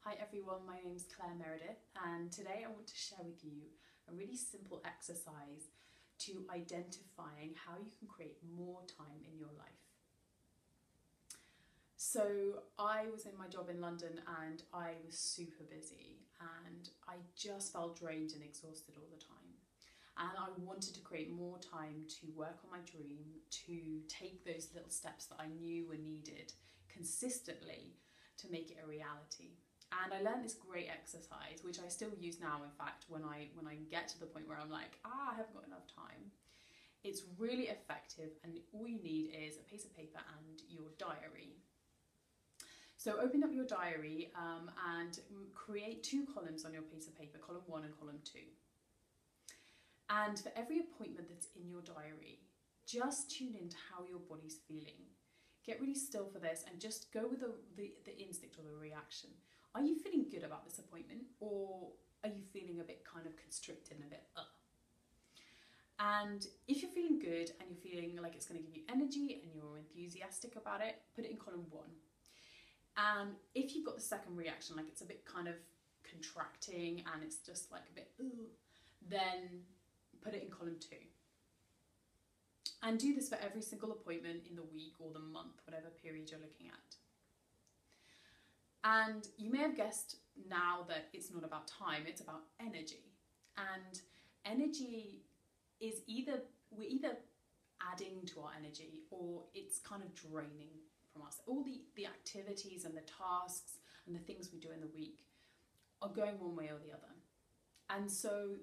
Hi everyone, my name's Claire Meredith and today I want to share with you a really simple exercise to identifying how you can create more time in your life. So I was in my job in London and I was super busy and I just felt drained and exhausted all the time. And I wanted to create more time to work on my dream, to take those little steps that I knew were needed consistently to make it a reality. And I learned this great exercise, which I still use now, in fact, when I get to the point where I'm like, I haven't got enough time. It's really effective and all you need is a piece of paper and your diary. So open up your diary and create two columns on your piece of paper, column 1 and column 2. And for every appointment that's in your diary, just tune into how your body's feeling. Get really still for this and just go with the instinct or the reaction. Are you feeling good about this appointment, or are you feeling a bit kind of constricted and a bit And if you're feeling good and you're feeling like it's going to give you energy and you're enthusiastic about it, put it in column 1. And if you've got the second reaction, like it's a bit kind of contracting and it's just like a bit then put it in column 2. And do this for every single appointment in the week or the month, whatever period you're looking at. And you may have guessed now that it's not about time, it's about energy. And energy is we're either adding to our energy or it's kind of draining from us. All the activities and the tasks and the things we do in the week are going one way or the other. And so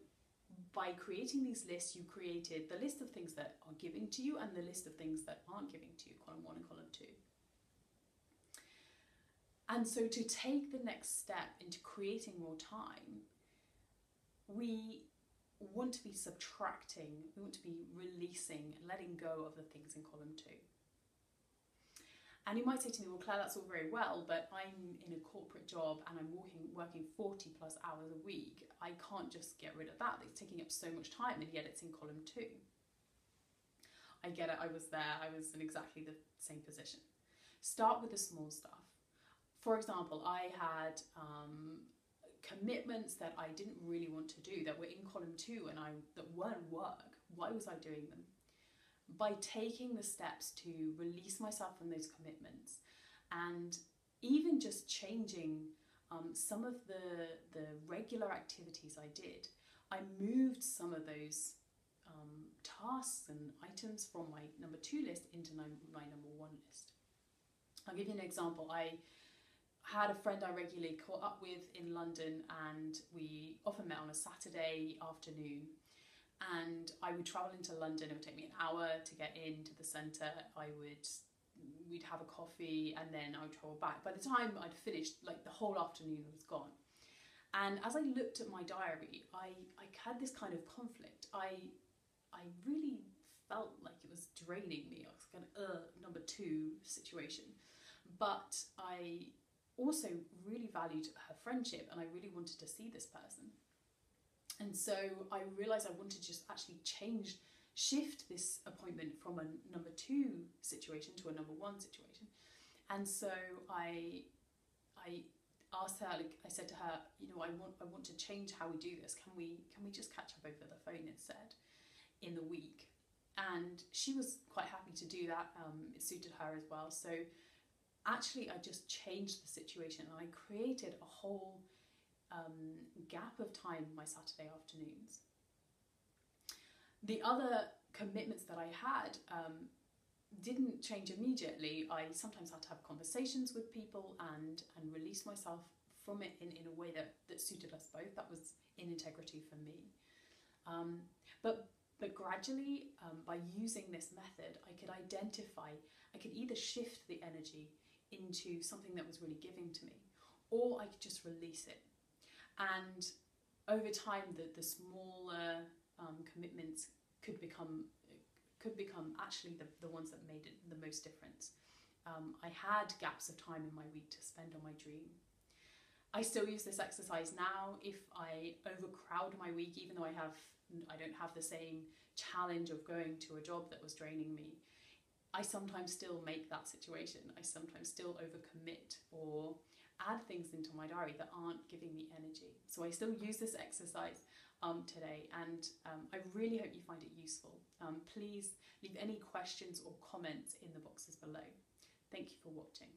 by creating these lists, you created the list of things that are giving to you and the list of things that aren't giving to you, column 1 and column 2. And so to take the next step into creating more time, we want to be subtracting, we want to be releasing, letting go of the things in column 2. And you might say to me, well, Claire, that's all very well, but I'm in a corporate job and I'm working 40 plus hours a week. I can't just get rid of that. It's taking up so much time, and yet it's in column 2. I get it, I was there, I was in exactly the same position. Start with the small stuff. For example, I had commitments that I didn't really want to do that were in column 2 and that weren't work. Why was I doing them? By taking the steps to release myself from those commitments and even just changing some of the regular activities I did, I moved some of those tasks and items from my number 2 list into my number 1 list. I'll give you an example. I had a friend I regularly caught up with in London and we often met on a Saturday afternoon. And I would travel into London, it would take me an hour to get into the centre, we'd have a coffee and then I would travel back. By the time I'd finished, like the whole afternoon was gone. And as I looked at my diary, I had this kind of conflict. I really felt like it was draining me. I was kind of number 2 situation. But I also really valued her friendship and I really wanted to see this person. And so I realised I wanted to just actually shift this appointment from a number 2 situation to a number 1 situation. And so I asked her, like I said to her, you know, I want to change how we do this. Can we just catch up over the phone instead in the week? And she was quite happy to do that. It suited her as well. So actually I just changed the situation and I created a whole gap of time my Saturday afternoons. The other commitments that I had didn't change immediately. I sometimes had to have conversations with people and release myself from it in a way that suited us both. That was in integrity for me. But gradually, by using this method, I could either shift the energy into something that was really giving to me, or I could just release it. And over time, the smaller commitments could become actually the ones that made it the most difference. I had gaps of time in my week to spend on my dream. I still use this exercise now. If I overcrowd my week, even though I don't have the same challenge of going to a job that was draining me, I sometimes still make that situation. I sometimes still overcommit or add things into my diary that aren't giving me energy. So I still use this exercise today, and I really hope you find it useful. Please leave any questions or comments in the boxes below. Thank you for watching.